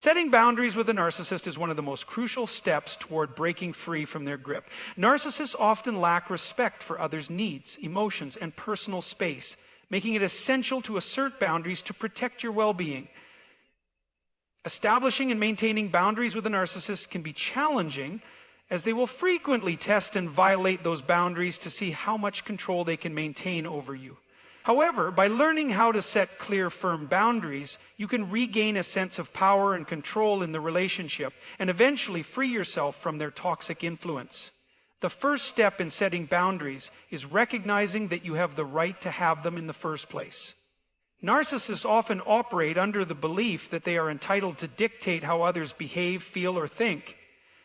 Setting boundaries with a narcissist is one of the most crucial steps toward breaking free from their grip. Narcissists often lack respect for others' needs, emotions, and personal space, making it essential to assert boundaries to protect your well-being. Establishing and maintaining boundaries with a narcissist can be challenging, as they will frequently test and violate those boundaries to see how much control they can maintain over you. However, by learning how to set clear, firm boundaries, you can regain a sense of power and control in the relationship and eventually free yourself from their toxic influence. The first step in setting boundaries is recognizing that you have the right to have them in the first place. Narcissists often operate under the belief that they are entitled to dictate how others behave, feel, or think.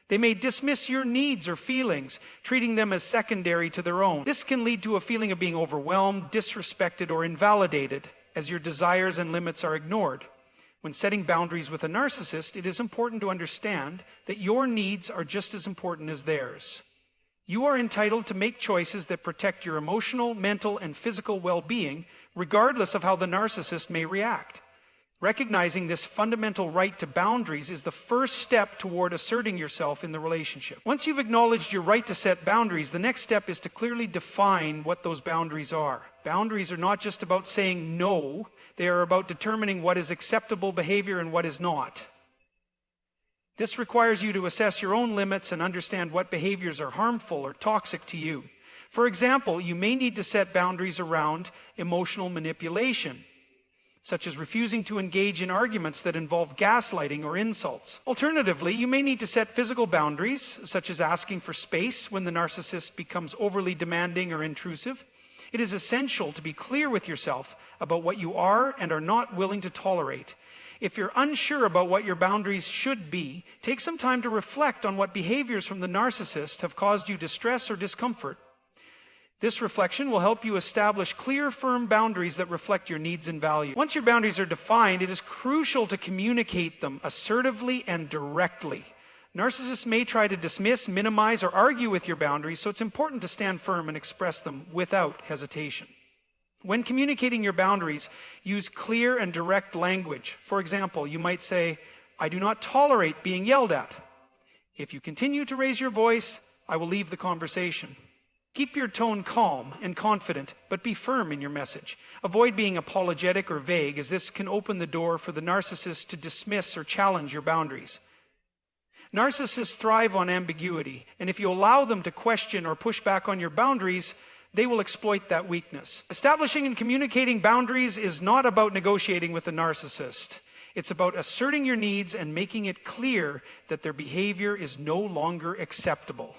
They may dismiss your needs or feelings, treating them as secondary to their own. This can lead to a feeling of being overwhelmed, disrespected, or invalidated, as your desires and limits are ignored. When setting boundaries with a narcissist, it is important to understand that your needs are just as important as theirs. You are entitled to make choices that protect your emotional, mental, and physical well-being, regardless of how the narcissist may react. Recognizing this fundamental right to boundaries is the first step toward asserting yourself in the relationship. Once you've acknowledged your right to set boundaries, the next step is to clearly define what those boundaries are. Boundaries are not just about saying no, they are about determining what is acceptable behavior and what is not. This requires you to assess your own limits and understand what behaviors are harmful or toxic to you. For example, you may need to set boundaries around emotional manipulation, such as refusing to engage in arguments that involve gaslighting or insults. Alternatively, you may need to set physical boundaries, such as asking for space when the narcissist becomes overly demanding or intrusive. It is essential to be clear with yourself about what you are and are not willing to tolerate. If you're unsure about what your boundaries should be, take some time to reflect on what behaviors from the narcissist have caused you distress or discomfort. This reflection will help you establish clear, firm boundaries that reflect your needs and values. Once your boundaries are defined, it is crucial to communicate them assertively and directly. Narcissists may try to dismiss, minimize, or argue with your boundaries, so it's important to stand firm and express them without hesitation. When communicating your boundaries, use clear and direct language. For example, you might say, "I do not tolerate being yelled at. If you continue to raise your voice, I will leave the conversation." Keep your tone calm and confident, but be firm in your message. Avoid being apologetic or vague, as this can open the door for the narcissist to dismiss or challenge your boundaries. Narcissists thrive on ambiguity, and if you allow them to question or push back on your boundaries, they will exploit that weakness. Establishing and communicating boundaries is not about negotiating with the narcissist. It's about asserting your needs and making it clear that their behavior is no longer acceptable.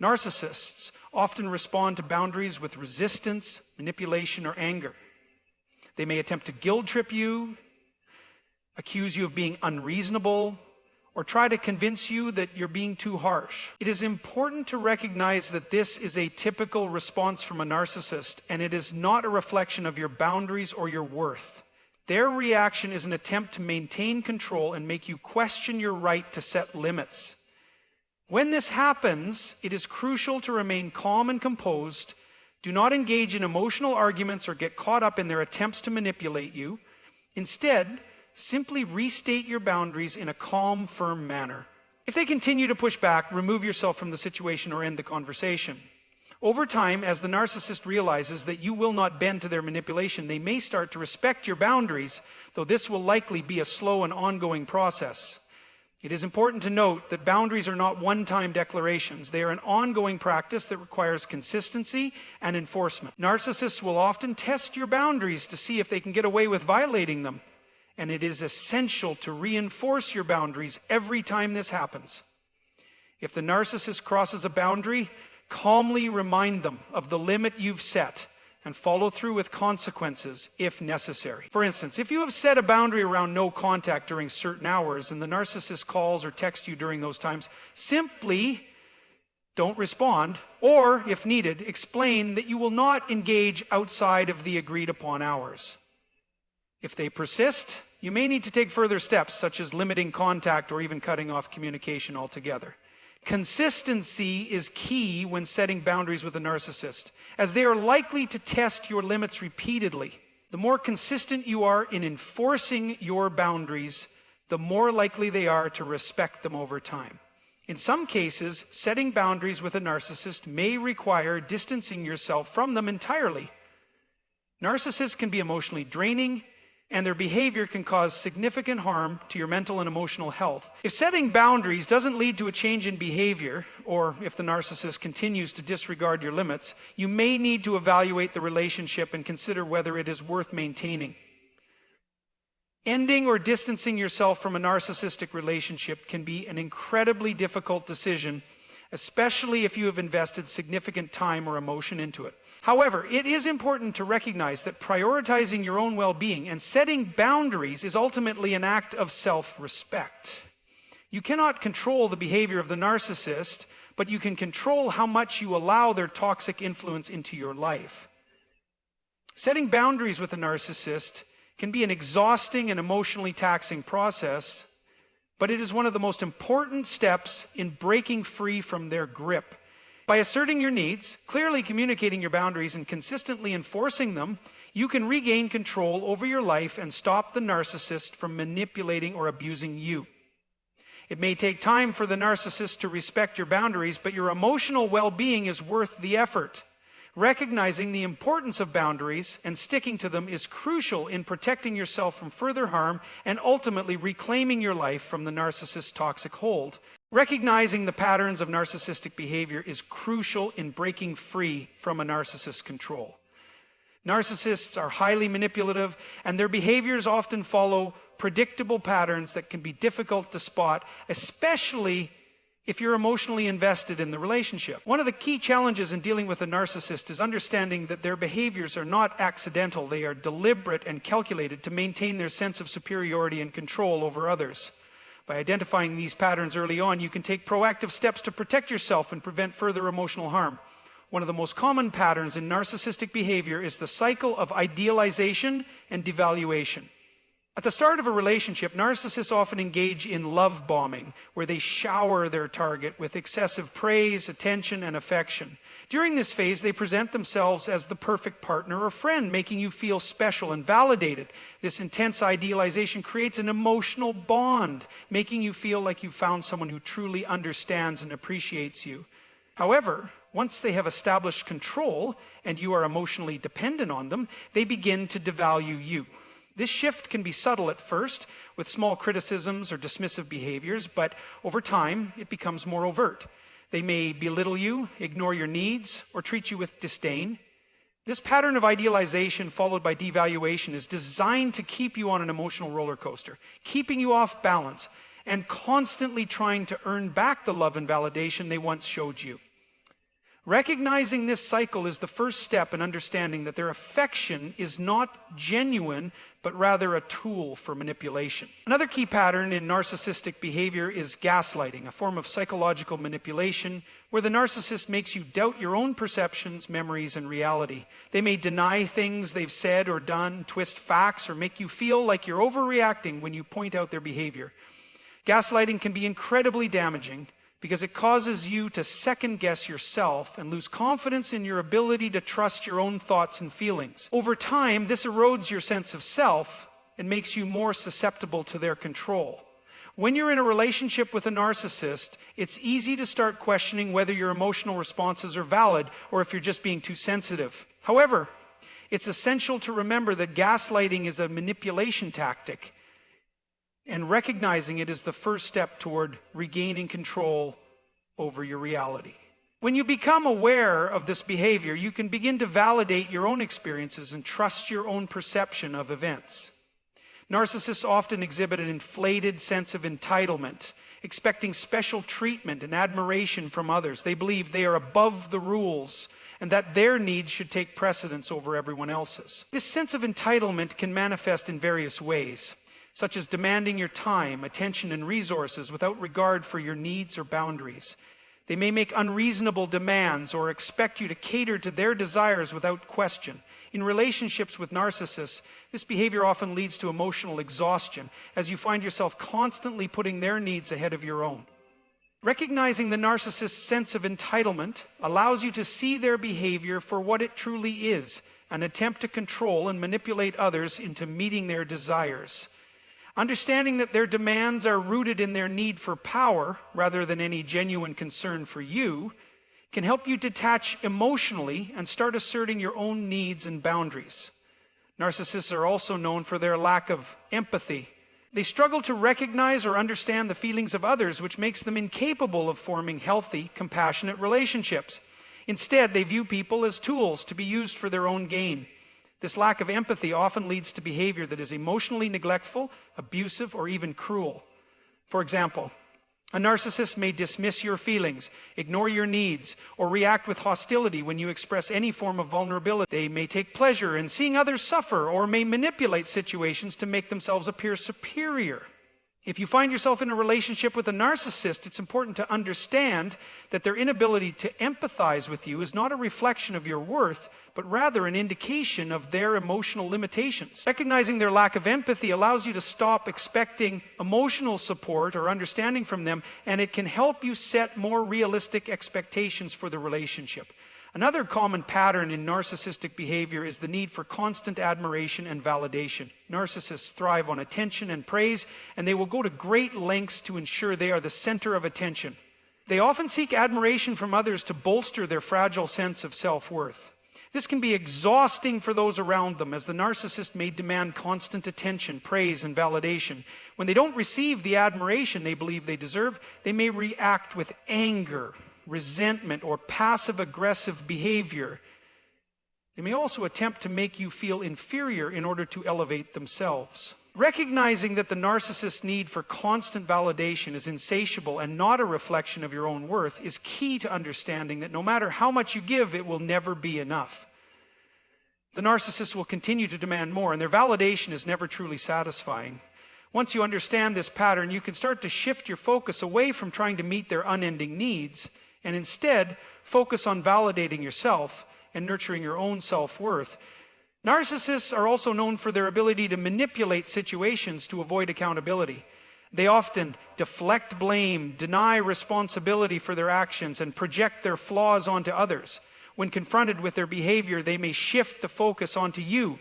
Narcissists often respond to boundaries with resistance, manipulation, or anger. They may attempt to guilt trip you, accuse you of being unreasonable, or try to convince you that you're being too harsh. It is important to recognize that this is a typical response from a narcissist, and it is not a reflection of your boundaries or your worth. Their reaction is an attempt to maintain control and make you question your right to set limits. When this happens, it is crucial to remain calm and composed. Do not engage in emotional arguments or get caught up in their attempts to manipulate you. Instead, simply restate your boundaries in a calm, firm manner. If they continue to push back, remove yourself from the situation or end the conversation. Over time, as the narcissist realizes that you will not bend to their manipulation, they may start to respect your boundaries, though this will likely be a slow and ongoing process. It is important to note that boundaries are not one-time declarations. They are an ongoing practice that requires consistency and enforcement. Narcissists will often test your boundaries to see if they can get away with violating them, and it is essential to reinforce your boundaries every time this happens. If the narcissist crosses a boundary, calmly remind them of the limit you've set and follow through with consequences if necessary. For instance, if you have set a boundary around no contact during certain hours and the narcissist calls or texts you during those times, simply don't respond, or, if needed, explain that you will not engage outside of the agreed upon hours. If they persist, you may need to take further steps, such as limiting contact or even cutting off communication altogether. Consistency is key when setting boundaries with a narcissist, as they are likely to test your limits repeatedly. The more consistent you are in enforcing your boundaries, the more likely they are to respect them over time. In some cases, setting boundaries with a narcissist may require distancing yourself from them entirely. Narcissists can be emotionally draining, and their behavior can cause significant harm to your mental and emotional health. If setting boundaries doesn't lead to a change in behavior, or if the narcissist continues to disregard your limits, you may need to evaluate the relationship and consider whether it is worth maintaining. Ending or distancing yourself from a narcissistic relationship can be an incredibly difficult decision, especially if you have invested significant time or emotion into it. However, it is important to recognize that prioritizing your own well-being and setting boundaries is ultimately an act of self-respect. You cannot control the behavior of the narcissist, but you can control how much you allow their toxic influence into your life. Setting boundaries with a narcissist can be an exhausting and emotionally taxing process, but it is one of the most important steps in breaking free from their grip. By asserting your needs, clearly communicating your boundaries, and consistently enforcing them, you can regain control over your life and stop the narcissist from manipulating or abusing you. It may take time for the narcissist to respect your boundaries, but your emotional well-being is worth the effort. Recognizing the importance of boundaries and sticking to them is crucial in protecting yourself from further harm and ultimately reclaiming your life from the narcissist's toxic hold. Recognizing the patterns of narcissistic behavior is crucial in breaking free from a narcissist's control. Narcissists are highly manipulative, and their behaviors often follow predictable patterns that can be difficult to spot, especially if you're emotionally invested in the relationship. One of the key challenges in dealing with a narcissist is understanding that their behaviors are not accidental. They are deliberate and calculated to maintain their sense of superiority and control over others. By identifying these patterns early on, you can take proactive steps to protect yourself and prevent further emotional harm. One of the most common patterns in narcissistic behavior is the cycle of idealization and devaluation. At the start of a relationship, narcissists often engage in love bombing, where they shower their target with excessive praise, attention, and affection. During this phase, they present themselves as the perfect partner or friend, making you feel special and validated. This intense idealization creates an emotional bond, making you feel like you've found someone who truly understands and appreciates you. However, once they have established control and you are emotionally dependent on them, they begin to devalue you. This shift can be subtle at first, with small criticisms or dismissive behaviors, but over time, it becomes more overt. They may belittle you, ignore your needs, or treat you with disdain. This pattern of idealization followed by devaluation is designed to keep you on an emotional roller coaster, keeping you off balance, and constantly trying to earn back the love and validation they once showed you. Recognizing this cycle is the first step in understanding that their affection is not genuine, but rather a tool for manipulation. Another key pattern in narcissistic behavior is gaslighting, a form of psychological manipulation where the narcissist makes you doubt your own perceptions, memories, and reality. They may deny things they've said or done, twist facts, or make you feel like you're overreacting when you point out their behavior. Gaslighting can be incredibly damaging, because it causes you to second-guess yourself and lose confidence in your ability to trust your own thoughts and feelings. Over time, this erodes your sense of self and makes you more susceptible to their control. When you're in a relationship with a narcissist, it's easy to start questioning whether your emotional responses are valid or if you're just being too sensitive. However, it's essential to remember that gaslighting is a manipulation tactic, and recognizing it is the first step toward regaining control over your reality. When you become aware of this behavior, you can begin to validate your own experiences and trust your own perception of events. Narcissists often exhibit an inflated sense of entitlement, expecting special treatment and admiration from others. They believe they are above the rules and that their needs should take precedence over everyone else's. This sense of entitlement can manifest in various ways, such as demanding your time, attention, and resources without regard for your needs or boundaries. They may make unreasonable demands or expect you to cater to their desires without question. In relationships with narcissists, this behavior often leads to emotional exhaustion, as you find yourself constantly putting their needs ahead of your own. Recognizing the narcissist's sense of entitlement allows you to see their behavior for what it truly is, an attempt to control and manipulate others into meeting their desires. Understanding that their demands are rooted in their need for power rather than any genuine concern for you can help you detach emotionally and start asserting your own needs and boundaries. Narcissists are also known for their lack of empathy. They struggle to recognize or understand the feelings of others, which makes them incapable of forming healthy, compassionate relationships. Instead, they view people as tools to be used for their own gain. This lack of empathy often leads to behavior that is emotionally neglectful, abusive, or even cruel. For example, a narcissist may dismiss your feelings, ignore your needs, or react with hostility when you express any form of vulnerability. They may take pleasure in seeing others suffer or may manipulate situations to make themselves appear superior. If you find yourself in a relationship with a narcissist, it's important to understand that their inability to empathize with you is not a reflection of your worth, but rather an indication of their emotional limitations. Recognizing their lack of empathy allows you to stop expecting emotional support or understanding from them, and it can help you set more realistic expectations for the relationship. Another common pattern in narcissistic behavior is the need for constant admiration and validation. Narcissists thrive on attention and praise, and they will go to great lengths to ensure they are the center of attention. They often seek admiration from others to bolster their fragile sense of self-worth. This can be exhausting for those around them, as the narcissist may demand constant attention, praise, and validation. When they don't receive the admiration they believe they deserve, they may react with anger, resentment, or passive-aggressive behavior. They may also attempt to make you feel inferior in order to elevate themselves. Recognizing that the narcissist's need for constant validation is insatiable and not a reflection of your own worth is key to understanding that no matter how much you give, it will never be enough. The narcissist will continue to demand more, and their validation is never truly satisfying. Once you understand this pattern, you can start to shift your focus away from trying to meet their unending needs and instead focus on validating yourself and nurturing your own self-worth. Narcissists are also known for their ability to manipulate situations to avoid accountability. They often deflect blame, deny responsibility for their actions, and project their flaws onto others. When confronted with their behavior, they may shift the focus onto you,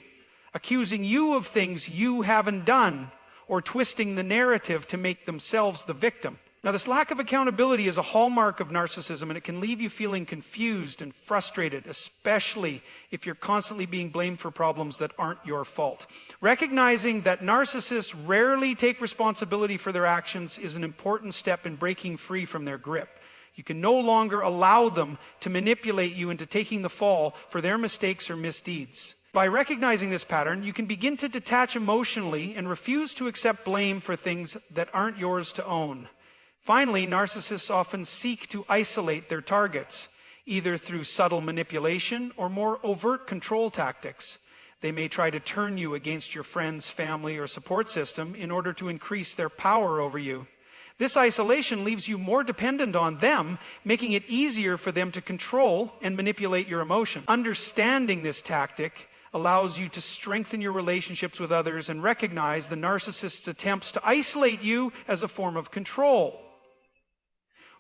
accusing you of things you haven't done, or twisting the narrative to make themselves the victim. Now, this lack of accountability is a hallmark of narcissism, and it can leave you feeling confused and frustrated, especially if you're constantly being blamed for problems that aren't your fault. Recognizing that narcissists rarely take responsibility for their actions is an important step in breaking free from their grip. You can no longer allow them to manipulate you into taking the fall for their mistakes or misdeeds. By recognizing this pattern, you can begin to detach emotionally and refuse to accept blame for things that aren't yours to own. Finally, narcissists often seek to isolate their targets, either through subtle manipulation or more overt control tactics. They may try to turn you against your friends, family, or support system in order to increase their power over you. This isolation leaves you more dependent on them, making it easier for them to control and manipulate your emotions. Understanding this tactic allows you to strengthen your relationships with others and recognize the narcissist's attempts to isolate you as a form of control.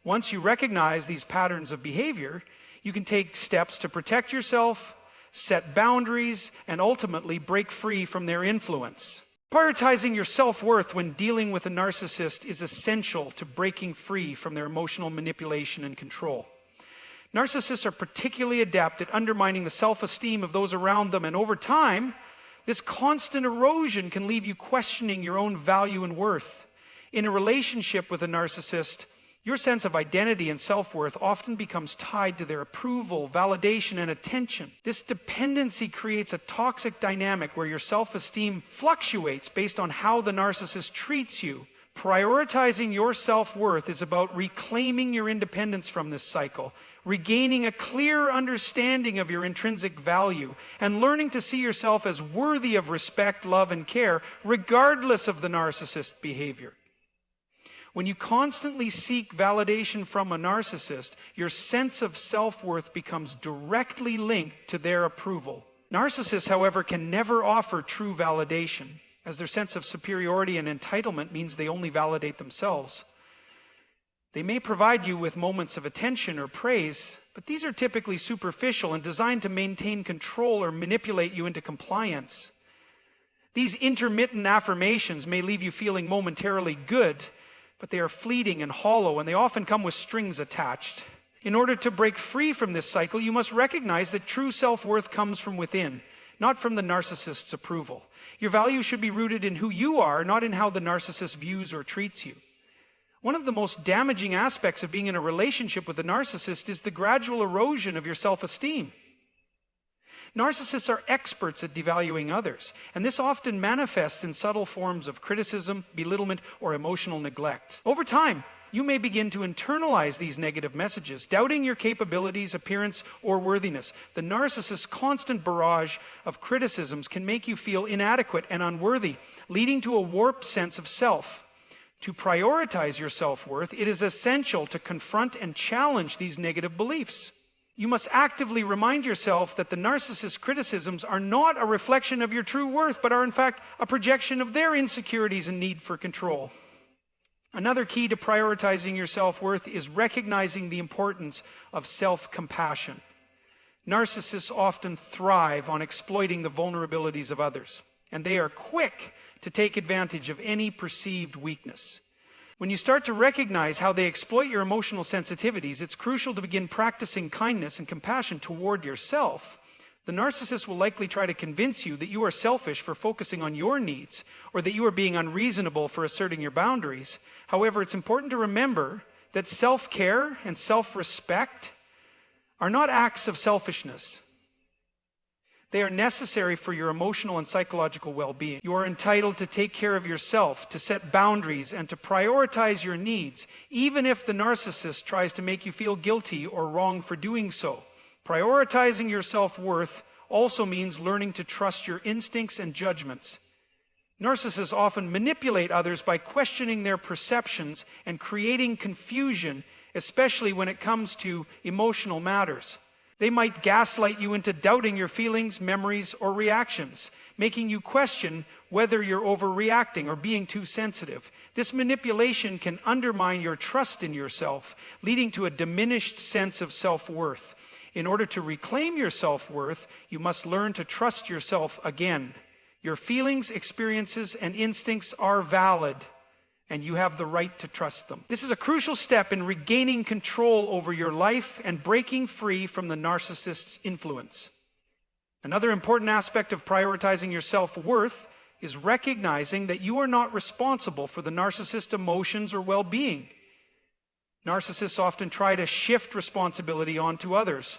Once you recognize these patterns of behavior, you can take steps to protect yourself, set boundaries, and ultimately break free from their influence. Prioritizing your self-worth when dealing with a narcissist is essential to breaking free from their emotional manipulation and control. Narcissists are particularly adept at undermining the self-esteem of those around them, and over time, this constant erosion can leave you questioning your own value and worth. In a relationship with a narcissist, your sense of identity and self-worth often becomes tied to their approval, validation, and attention. This dependency creates a toxic dynamic where your self-esteem fluctuates based on how the narcissist treats you. Prioritizing your self-worth is about reclaiming your independence from this cycle, regaining a clear understanding of your intrinsic value, and learning to see yourself as worthy of respect, love, and care, regardless of the narcissist's behavior. When you constantly seek validation from a narcissist, your sense of self-worth becomes directly linked to their approval. Narcissists, however, can never offer true validation, as their sense of superiority and entitlement means they only validate themselves. They may provide you with moments of attention or praise, but these are typically superficial and designed to maintain control or manipulate you into compliance. These intermittent affirmations may leave you feeling momentarily good, but they are fleeting and hollow, and they often come with strings attached. In order to break free from this cycle, you must recognize that true self-worth comes from within, not from the narcissist's approval. Your value should be rooted in who you are, not in how the narcissist views or treats you. One of the most damaging aspects of being in a relationship with a narcissist is the gradual erosion of your self-esteem. Narcissists are experts at devaluing others, and this often manifests in subtle forms of criticism, belittlement, or emotional neglect. Over time, you may begin to internalize these negative messages, doubting your capabilities, appearance, or worthiness. The narcissist's constant barrage of criticisms can make you feel inadequate and unworthy, leading to a warped sense of self. To prioritize your self-worth, it is essential to confront and challenge these negative beliefs. You must actively remind yourself that the narcissist's criticisms are not a reflection of your true worth, but are in fact a projection of their insecurities and need for control. Another key to prioritizing your self-worth is recognizing the importance of self-compassion. Narcissists often thrive on exploiting the vulnerabilities of others, and they are quick to take advantage of any perceived weakness. When you start to recognize how they exploit your emotional sensitivities, it's crucial to begin practicing kindness and compassion toward yourself. The narcissist will likely try to convince you that you are selfish for focusing on your needs, or that you are being unreasonable for asserting your boundaries. However, it's important to remember that self-care and self-respect are not acts of selfishness. They are necessary for your emotional and psychological well-being. You are entitled to take care of yourself, to set boundaries, and to prioritize your needs, even if the narcissist tries to make you feel guilty or wrong for doing so. Prioritizing your self-worth also means learning to trust your instincts and judgments. Narcissists often manipulate others by questioning their perceptions and creating confusion, especially when it comes to emotional matters. They might gaslight you into doubting your feelings, memories, or reactions, making you question whether you're overreacting or being too sensitive. This manipulation can undermine your trust in yourself, leading to a diminished sense of self-worth. In order to reclaim your self-worth, you must learn to trust yourself again. Your feelings, experiences, and instincts are valid, and you have the right to trust them. This is a crucial step in regaining control over your life and breaking free from the narcissist's influence. Another important aspect of prioritizing your self-worth is recognizing that you are not responsible for the narcissist's emotions or well-being. Narcissists often try to shift responsibility onto others,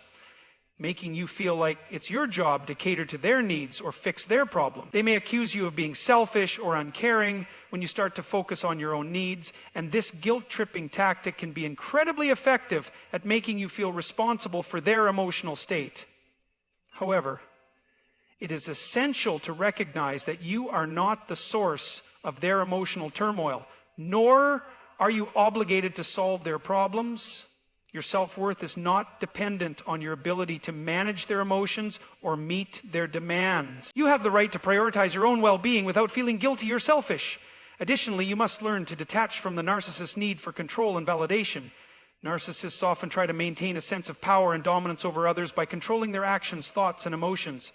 making you feel like it's your job to cater to their needs or fix their problem. They may accuse you of being selfish or uncaring when you start to focus on your own needs, and this guilt-tripping tactic can be incredibly effective at making you feel responsible for their emotional state. However, it is essential to recognize that you are not the source of their emotional turmoil, nor are you obligated to solve their problems. Your self-worth is not dependent on your ability to manage their emotions or meet their demands. You have the right to prioritize your own well-being without feeling guilty or selfish. Additionally, you must learn to detach from the narcissist's need for control and validation. Narcissists often try to maintain a sense of power and dominance over others by controlling their actions, thoughts, and emotions.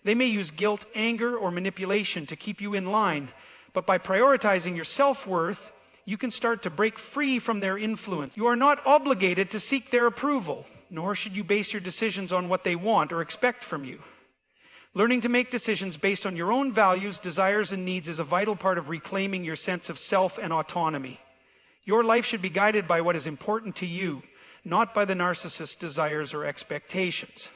They may use guilt, anger, or manipulation to keep you in line, but by prioritizing your self-worth, you can start to break free from their influence. You are not obligated to seek their approval, nor should you base your decisions on what they want or expect from you. Learning to make decisions based on your own values, desires, and needs is a vital part of reclaiming your sense of self and autonomy. Your life should be guided by what is important to you, not by the narcissist's desires or expectations.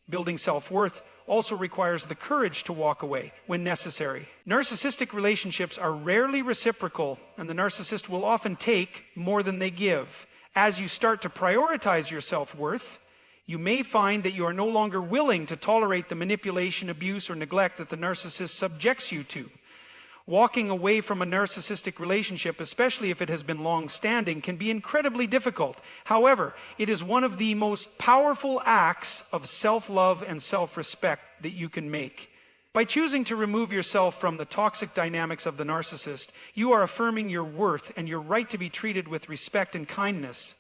Building self-worth also requires the courage to walk away when necessary. Narcissistic relationships are rarely reciprocal, and the narcissist will often take more than they give. As you start to prioritize your self-worth, you may find that you are no longer willing to tolerate the manipulation, abuse, or neglect that the narcissist subjects you to. Walking away from a narcissistic relationship, especially if it has been long-standing, can be incredibly difficult. However, it is one of the most powerful acts of self-love and self-respect that you can make. By choosing to remove yourself from the toxic dynamics of the narcissist, you are affirming your worth and your right to be treated with respect and kindness.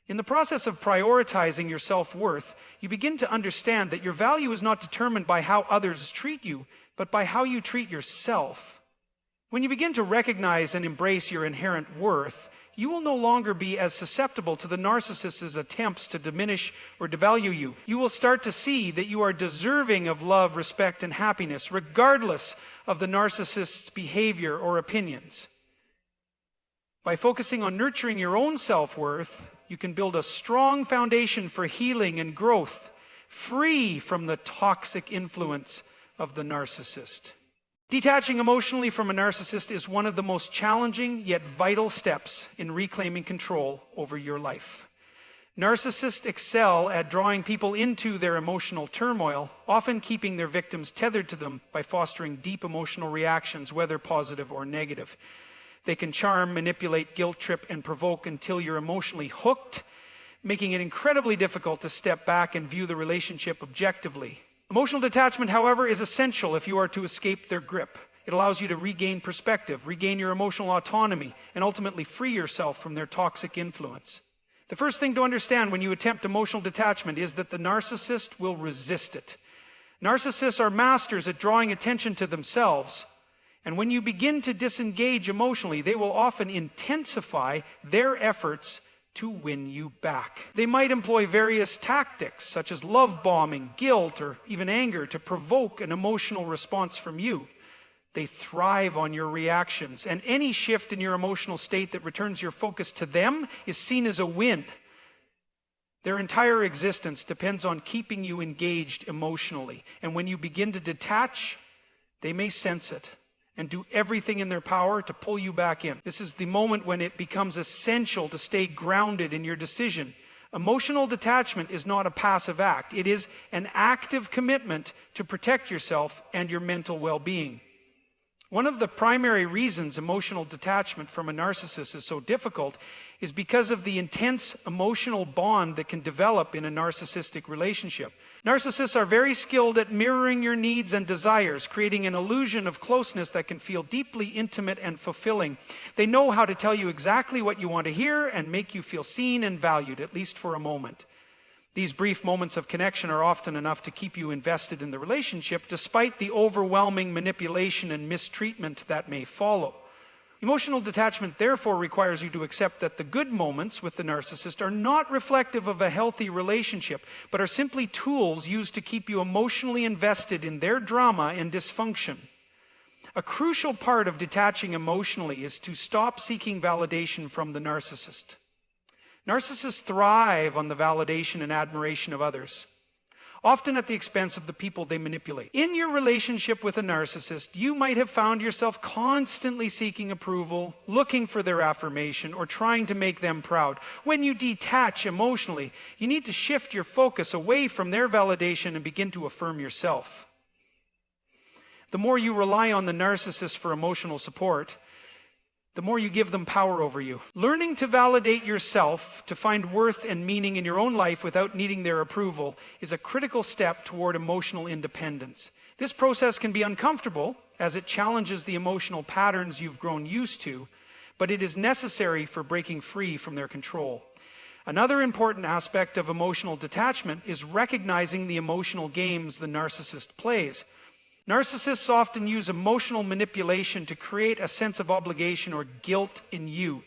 In the process of prioritizing your self-worth, you begin to understand that your value is not determined by how others treat you, but by how you treat yourself. When you begin to recognize and embrace your inherent worth, you will no longer be as susceptible to the narcissist's attempts to diminish or devalue you. You will start to see that you are deserving of love, respect, and happiness, regardless of the narcissist's behavior or opinions. By focusing on nurturing your own self-worth, you can build a strong foundation for healing and growth, free from the toxic influence of the narcissist. Detaching emotionally from a narcissist is one of the most challenging yet vital steps in reclaiming control over your life. Narcissists excel at drawing people into their emotional turmoil, often keeping their victims tethered to them by fostering deep emotional reactions, whether positive or negative. They can charm, manipulate, guilt trip, and provoke until you're emotionally hooked, making it incredibly difficult to step back and view the relationship objectively. Emotional detachment, however, is essential if you are to escape their grip. It allows you to regain perspective, regain your emotional autonomy, and ultimately free yourself from their toxic influence. The first thing to understand when you attempt emotional detachment is that the narcissist will resist it. Narcissists are masters at drawing attention to themselves, and when you begin to disengage emotionally, they will often intensify their efforts to win you back. They might employ various tactics, such as love bombing, guilt, or even anger, to provoke an emotional response from you. They thrive on your reactions, and any shift in your emotional state that returns your focus to them is seen as a win. Their entire existence depends on keeping you engaged emotionally, and when you begin to detach, they may sense it and do everything in their power to pull you back in. This is the moment when it becomes essential to stay grounded in your decision. Emotional detachment is not a passive act. It is an active commitment to protect yourself and your mental well-being. One of the primary reasons emotional detachment from a narcissist is so difficult is because of the intense emotional bond that can develop in a narcissistic relationship. Narcissists are very skilled at mirroring your needs and desires, creating an illusion of closeness that can feel deeply intimate and fulfilling. They know how to tell you exactly what you want to hear and make you feel seen and valued, at least for a moment. These brief moments of connection are often enough to keep you invested in the relationship, despite the overwhelming manipulation and mistreatment that may follow. Emotional detachment therefore requires you to accept that the good moments with the narcissist are not reflective of a healthy relationship, but are simply tools used to keep you emotionally invested in their drama and dysfunction. A crucial part of detaching emotionally is to stop seeking validation from the narcissist. Narcissists thrive on the validation and admiration of others, often at the expense of the people they manipulate. In your relationship with a narcissist, you might have found yourself constantly seeking approval, looking for their affirmation, or trying to make them proud. When you detach emotionally, you need to shift your focus away from their validation and begin to affirm yourself. The more you rely on the narcissist for emotional support, the more you give them power over you. Learning to validate yourself, to find worth and meaning in your own life without needing their approval, is a critical step toward emotional independence. This process can be uncomfortable, as it challenges the emotional patterns you've grown used to, but it is necessary for breaking free from their control. Another important aspect of emotional detachment is recognizing the emotional games the narcissist plays. Narcissists often use emotional manipulation to create a sense of obligation or guilt in you.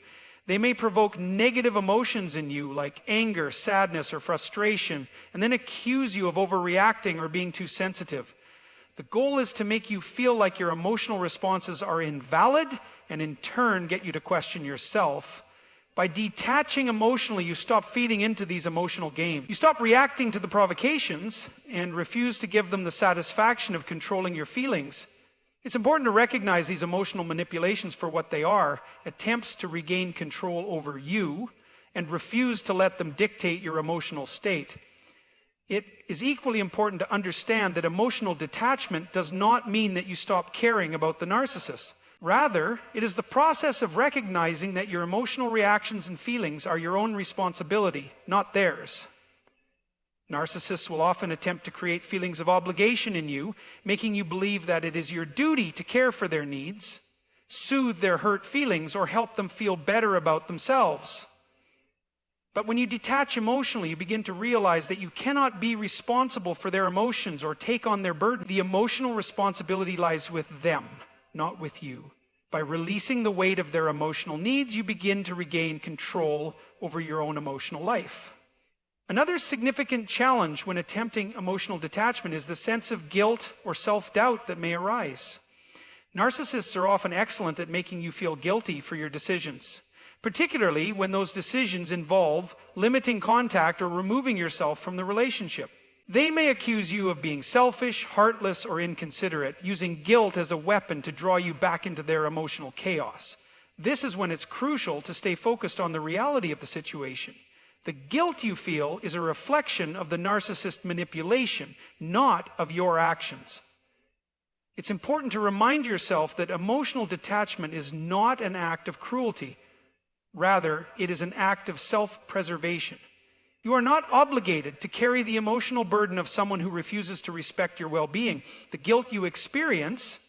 They may provoke negative emotions in you, like anger, sadness, or frustration, and then accuse you of overreacting or being too sensitive. The goal is to make you feel like your emotional responses are invalid, and in turn get you to question yourself. By detaching emotionally, you stop feeding into these emotional games. You stop reacting to the provocations and refuse to give them the satisfaction of controlling your feelings. It's important to recognize these emotional manipulations for what they are, attempts to regain control over you, and refuse to let them dictate your emotional state. It is equally important to understand that emotional detachment does not mean that you stop caring about the narcissist. Rather, it is the process of recognizing that your emotional reactions and feelings are your own responsibility, not theirs. Narcissists will often attempt to create feelings of obligation in you, making you believe that it is your duty to care for their needs, soothe their hurt feelings, or help them feel better about themselves. But when you detach emotionally, you begin to realize that you cannot be responsible for their emotions or take on their burden. The emotional responsibility lies with them, not with you. By releasing the weight of their emotional needs, you begin to regain control over your own emotional life. Another significant challenge when attempting emotional detachment is the sense of guilt or self-doubt that may arise. Narcissists are often excellent at making you feel guilty for your decisions, particularly when those decisions involve limiting contact or removing yourself from the relationship. They may accuse you of being selfish, heartless, or inconsiderate, using guilt as a weapon to draw you back into their emotional chaos. This is when it's crucial to stay focused on the reality of the situation. The guilt you feel is a reflection of the narcissist manipulation, not of your actions. It's important to remind yourself that emotional detachment is not an act of cruelty. Rather, it is an act of self-preservation. You are not obligated to carry the emotional burden of someone who refuses to respect your well-being. The guilt you experience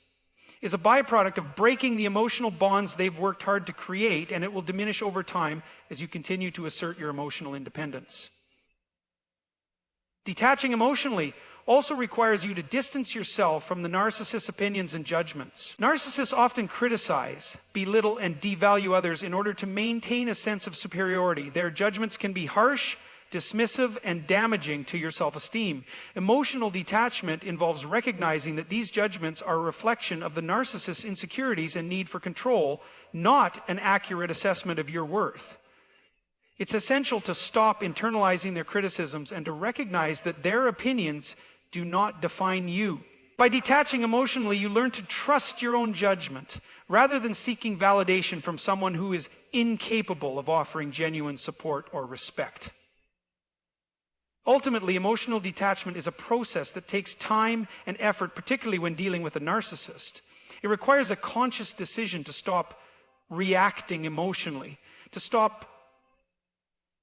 is a byproduct of breaking the emotional bonds they've worked hard to create, and it will diminish over time as you continue to assert your emotional independence. Detaching emotionally also requires you to distance yourself from the narcissist's opinions and judgments. Narcissists often criticize, belittle, and devalue others in order to maintain a sense of superiority. Their judgments can be harsh, dismissive, and damaging to your self-esteem. Emotional detachment involves recognizing that these judgments are a reflection of the narcissist's insecurities and need for control, not an accurate assessment of your worth. It's essential to stop internalizing their criticisms and to recognize that their opinions do not define you. By detaching emotionally, you learn to trust your own judgment rather than seeking validation from someone who is incapable of offering genuine support or respect. Ultimately, emotional detachment is a process that takes time and effort, particularly when dealing with a narcissist. It requires a conscious decision to stop reacting emotionally, to stop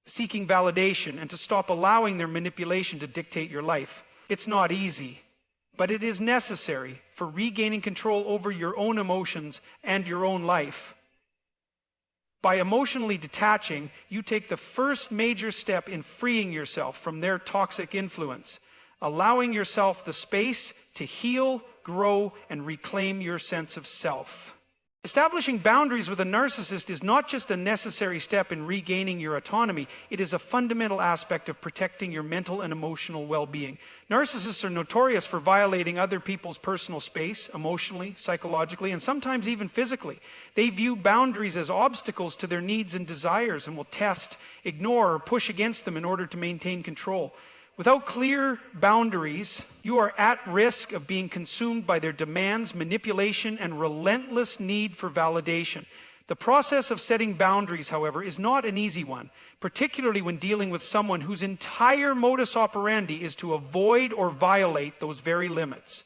seeking validation, and to stop allowing their manipulation to dictate your life. It's not easy, but it is necessary for regaining control over your own emotions and your own life. By emotionally detaching, you take the first major step in freeing yourself from their toxic influence, allowing yourself the space to heal, grow, and reclaim your sense of self. Establishing boundaries with a narcissist is not just a necessary step in regaining your autonomy, it is a fundamental aspect of protecting your mental and emotional well-being. Narcissists are notorious for violating other people's personal space, emotionally, psychologically, and sometimes even physically. They view boundaries as obstacles to their needs and desires and will test, ignore, or push against them in order to maintain control. Without clear boundaries, you are at risk of being consumed by their demands, manipulation, and relentless need for validation. The process of setting boundaries, however, is not an easy one, particularly when dealing with someone whose entire modus operandi is to avoid or violate those very limits.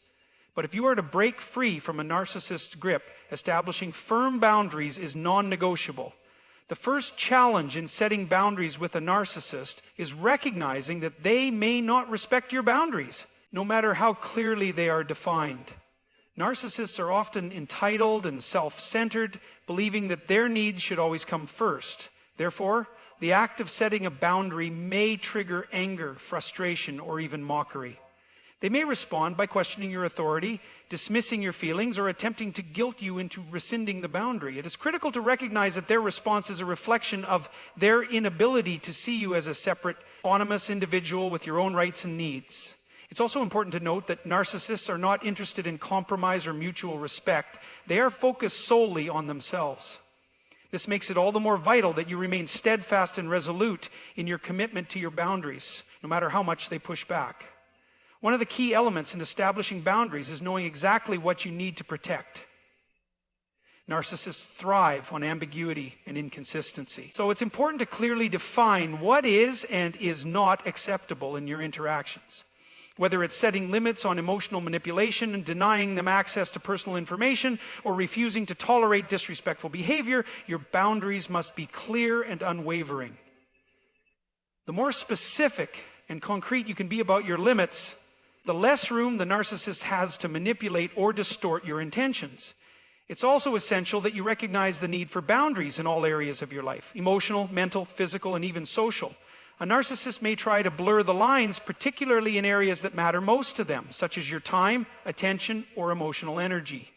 But if you are to break free from a narcissist's grip, establishing firm boundaries is non-negotiable. The first challenge in setting boundaries with a narcissist is recognizing that they may not respect your boundaries, no matter how clearly they are defined. Narcissists are often entitled and self-centered, believing that their needs should always come first. Therefore, the act of setting a boundary may trigger anger, frustration, or even mockery. They may respond by questioning your authority, dismissing your feelings, or attempting to guilt you into rescinding the boundary. It is critical to recognize that their response is a reflection of their inability to see you as a separate, autonomous individual with your own rights and needs. It's also important to note that narcissists are not interested in compromise or mutual respect. They are focused solely on themselves. This makes it all the more vital that you remain steadfast and resolute in your commitment to your boundaries, no matter how much they push back. One of the key elements in establishing boundaries is knowing exactly what you need to protect. Narcissists thrive on ambiguity and inconsistency. So it's important to clearly define what is and is not acceptable in your interactions. Whether it's setting limits on emotional manipulation and denying them access to personal information or refusing to tolerate disrespectful behavior, your boundaries must be clear and unwavering. The more specific and concrete you can be about your limits, the less room the narcissist has to manipulate or distort your intentions. It's also essential that you recognize the need for boundaries in all areas of your life: emotional, mental, physical, and even social. A narcissist may try to blur the lines, particularly in areas that matter most to them, such as your time, attention, or emotional energy.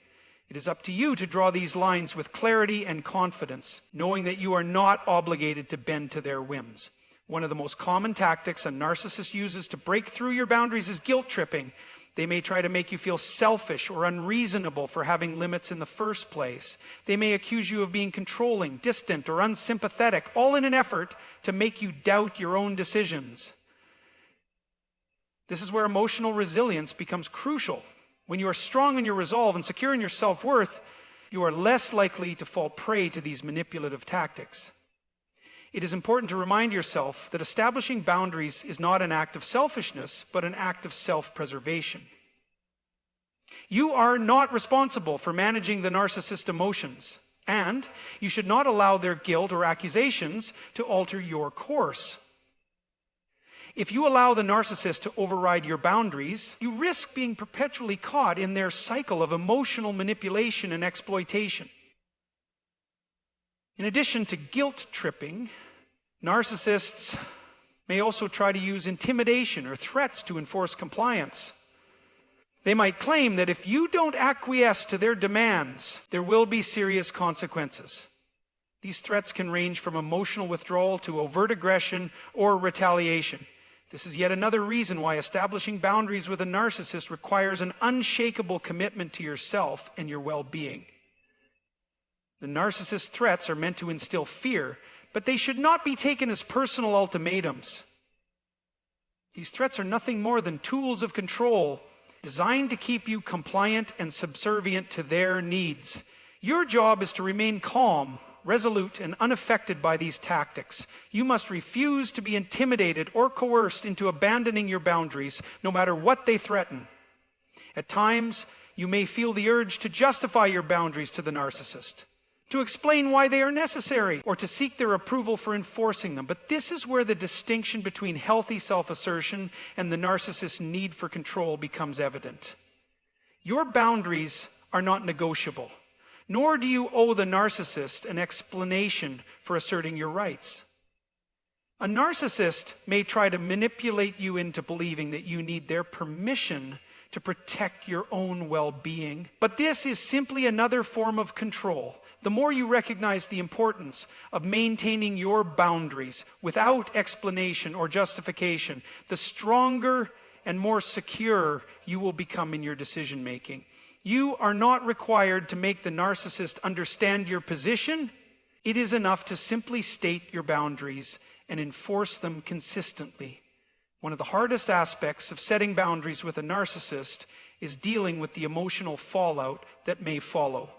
It is up to you to draw these lines with clarity and confidence, knowing that you are not obligated to bend to their whims. One of the most common tactics a narcissist uses to break through your boundaries is guilt tripping. They may try to make you feel selfish or unreasonable for having limits in the first place. They may accuse you of being controlling, distant, or unsympathetic, all in an effort to make you doubt your own decisions. This is where emotional resilience becomes crucial. When you are strong in your resolve and secure in your self-worth, you are less likely to fall prey to these manipulative tactics. It is important to remind yourself that establishing boundaries is not an act of selfishness, but an act of self-preservation. You are not responsible for managing the narcissist's emotions, and you should not allow their guilt or accusations to alter your course. If you allow the narcissist to override your boundaries, you risk being perpetually caught in their cycle of emotional manipulation and exploitation. In addition to guilt tripping, narcissists may also try to use intimidation or threats to enforce compliance. They might claim that if you don't acquiesce to their demands, there will be serious consequences. These threats can range from emotional withdrawal to overt aggression or retaliation. This is yet another reason why establishing boundaries with a narcissist requires an unshakable commitment to yourself and your well-being. The narcissist's threats are meant to instill fear, but they should not be taken as personal ultimatums. These threats are nothing more than tools of control designed to keep you compliant and subservient to their needs. Your job is to remain calm, resolute, and unaffected by these tactics. You must refuse to be intimidated or coerced into abandoning your boundaries, no matter what they threaten. At times, you may feel the urge to justify your boundaries to the narcissist, to explain why they are necessary, or to seek their approval for enforcing them. But this is where the distinction between healthy self-assertion and the narcissist's need for control becomes evident. Your boundaries are not negotiable, nor do you owe the narcissist an explanation for asserting your rights. A narcissist may try to manipulate you into believing that you need their permission to protect your own well-being, but this is simply another form of control. The more you recognize the importance of maintaining your boundaries without explanation or justification, the stronger and more secure you will become in your decision-making. You are not required to make the narcissist understand your position. It is enough to simply state your boundaries and enforce them consistently. One of the hardest aspects of setting boundaries with a narcissist is dealing with the emotional fallout that may follow.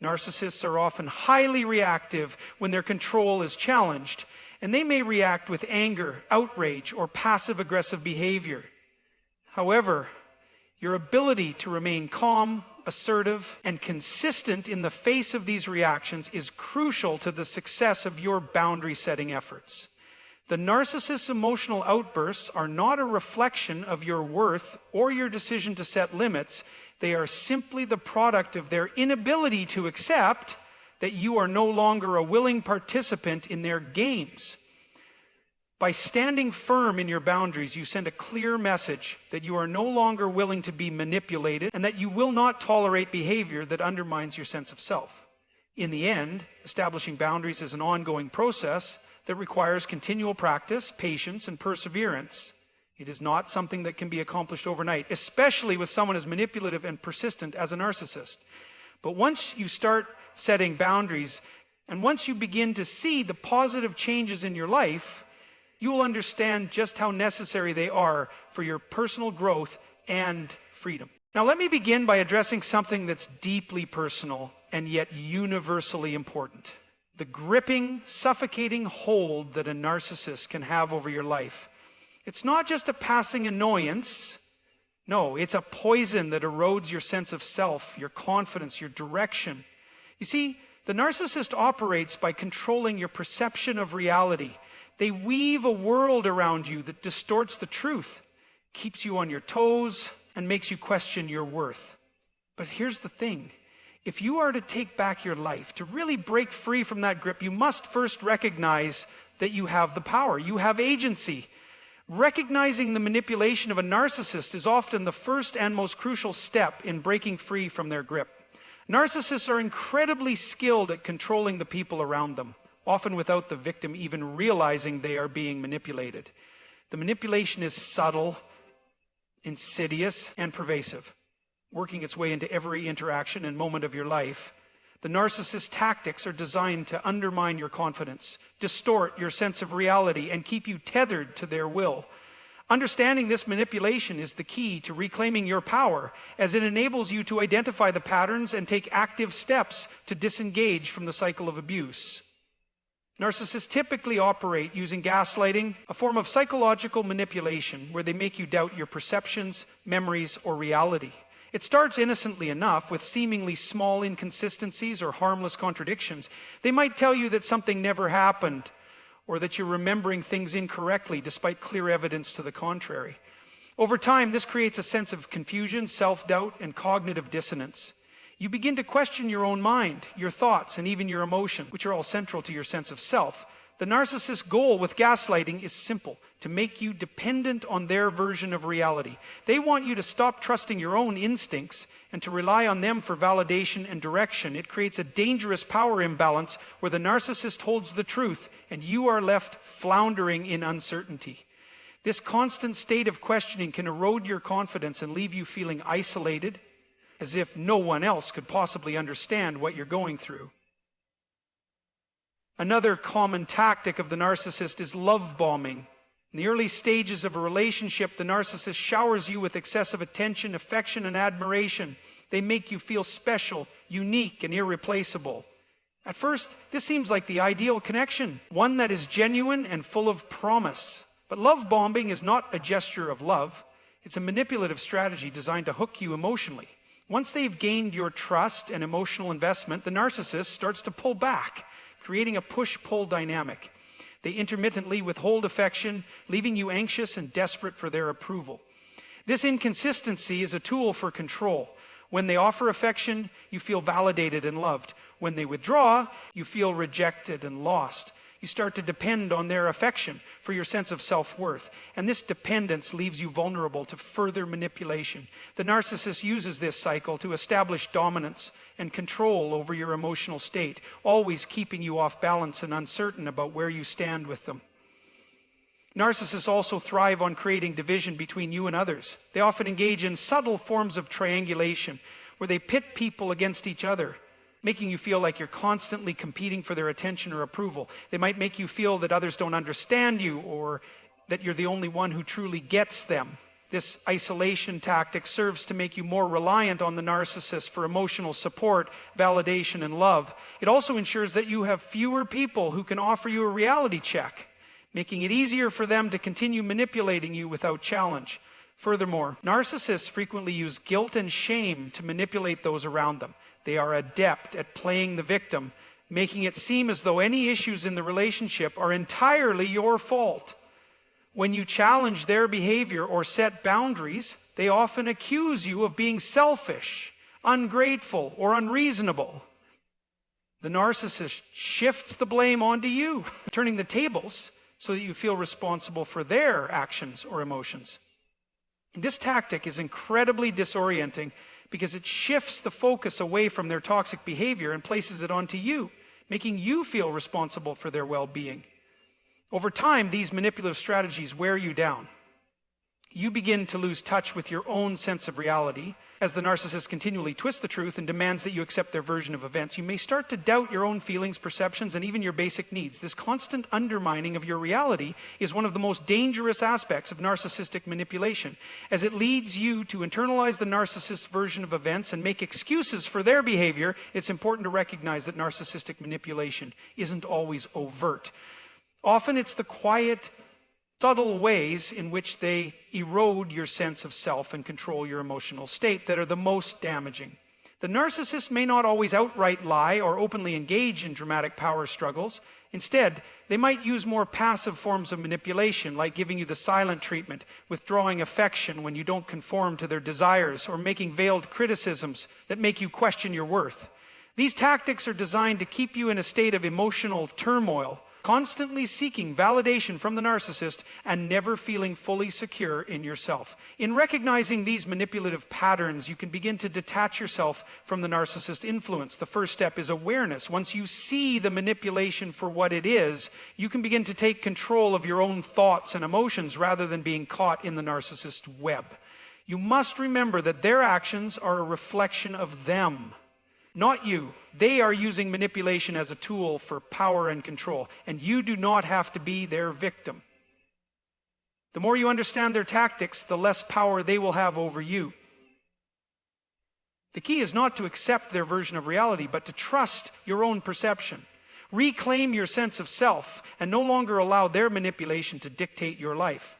Narcissists are often highly reactive when their control is challenged, and they may react with anger, outrage, or passive-aggressive behavior. However, your ability to remain calm, assertive, and consistent in the face of these reactions is crucial to the success of your boundary-setting efforts. The narcissist's emotional outbursts are not a reflection of your worth or your decision to set limits. They are simply the product of their inability to accept that you are no longer a willing participant in their games. By standing firm in your boundaries, you send a clear message that you are no longer willing to be manipulated and that you will not tolerate behavior that undermines your sense of self. In the end, establishing boundaries is an ongoing process that requires continual practice, patience, and perseverance. It is not something that can be accomplished overnight, especially with someone as manipulative and persistent as a narcissist. But once you start setting boundaries, and once you begin to see the positive changes in your life, you will understand just how necessary they are for your personal growth and freedom. Now, let me begin by addressing something that's deeply personal and yet universally important: the gripping, suffocating hold that a narcissist can have over your life. It's not just a passing annoyance. No, it's a poison that erodes your sense of self, your confidence, your direction. You see, the narcissist operates by controlling your perception of reality. They weave a world around you that distorts the truth, keeps you on your toes, and makes you question your worth. But here's the thing. If you are to take back your life, to really break free from that grip, you must first recognize that you have the power, you have agency. Recognizing the manipulation of a narcissist is often the first and most crucial step in breaking free from their grip. Narcissists are incredibly skilled at controlling the people around them, often without the victim even realizing they are being manipulated. The manipulation is subtle, insidious, and pervasive, working its way into every interaction and moment of your life. The narcissist's tactics are designed to undermine your confidence, distort your sense of reality, and keep you tethered to their will. Understanding this manipulation is the key to reclaiming your power, as it enables you to identify the patterns and take active steps to disengage from the cycle of abuse. Narcissists typically operate using gaslighting, a form of psychological manipulation where they make you doubt your perceptions, memories, or reality. It starts innocently enough with seemingly small inconsistencies or harmless contradictions. They might tell you that something never happened, or that you're remembering things incorrectly despite clear evidence to the contrary. Over time, this creates a sense of confusion, self-doubt, and cognitive dissonance. You begin to question your own mind, your thoughts, and even your emotions, which are all central to your sense of self. The narcissist's goal with gaslighting is simple: to make you dependent on their version of reality. They want you to stop trusting your own instincts and to rely on them for validation and direction. It creates a dangerous power imbalance where the narcissist holds the truth and you are left floundering in uncertainty. This constant state of questioning can erode your confidence and leave you feeling isolated, as if no one else could possibly understand what you're going through. Another common tactic of the narcissist is love bombing. In the early stages of a relationship, the narcissist showers you with excessive attention, affection, and admiration. They make you feel special, unique, and irreplaceable. At first, this seems like the ideal connection, one that is genuine and full of promise. But love bombing is not a gesture of love. It's a manipulative strategy designed to hook you emotionally. Once they've gained your trust and emotional investment, the narcissist starts to pull back, creating a push-pull dynamic. They intermittently withhold affection, leaving you anxious and desperate for their approval. This inconsistency is a tool for control. When they offer affection, you feel validated and loved. When they withdraw, you feel rejected and lost. You start to depend on their affection for your sense of self-worth. And this dependence leaves you vulnerable to further manipulation. The narcissist uses this cycle to establish dominance and control over your emotional state, always keeping you off balance and uncertain about where you stand with them. Narcissists also thrive on creating division between you and others. They often engage in subtle forms of triangulation, where they pit people against each other, making you feel like you're constantly competing for their attention or approval. They might make you feel that others don't understand you, or that you're the only one who truly gets them. This isolation tactic serves to make you more reliant on the narcissist for emotional support, validation, and love. It also ensures that you have fewer people who can offer you a reality check, making it easier for them to continue manipulating you without challenge. Furthermore, narcissists frequently use guilt and shame to manipulate those around them. They are adept at playing the victim, making it seem as though any issues in the relationship are entirely your fault. When you challenge their behavior or set boundaries, they often accuse you of being selfish, ungrateful, or unreasonable. The narcissist shifts the blame onto you, turning the tables so that you feel responsible for their actions or emotions. This tactic is incredibly disorienting because it shifts the focus away from their toxic behavior and places it onto you, making you feel responsible for their well-being. Over time, these manipulative strategies wear you down. You begin to lose touch with your own sense of reality. As the narcissist continually twists the truth and demands that you accept their version of events, you may start to doubt your own feelings, perceptions, and even your basic needs. This constant undermining of your reality is one of the most dangerous aspects of narcissistic manipulation, as it leads you to internalize the narcissist's version of events and make excuses for their behavior. It's important to recognize that narcissistic manipulation isn't always overt. Often it's the quiet, subtle ways in which they erode your sense of self and control your emotional state that are the most damaging. The narcissist may not always outright lie or openly engage in dramatic power struggles. Instead, they might use more passive forms of manipulation, like giving you the silent treatment, withdrawing affection when you don't conform to their desires, or making veiled criticisms that make you question your worth. These tactics are designed to keep you in a state of emotional turmoil, constantly seeking validation from the narcissist and never feeling fully secure in yourself. In recognizing these manipulative patterns, you can begin to detach yourself from the narcissist influence. The first step is awareness. Once you see the manipulation for what it is, you can begin to take control of your own thoughts and emotions rather than being caught in the narcissist web. You must remember that their actions are a reflection of them, not you. They are using manipulation as a tool for power and control, and you do not have to be their victim. The more you understand their tactics, the less power they will have over you. The key is not to accept their version of reality, but to trust your own perception. Reclaim your sense of self and no longer allow their manipulation to dictate your life.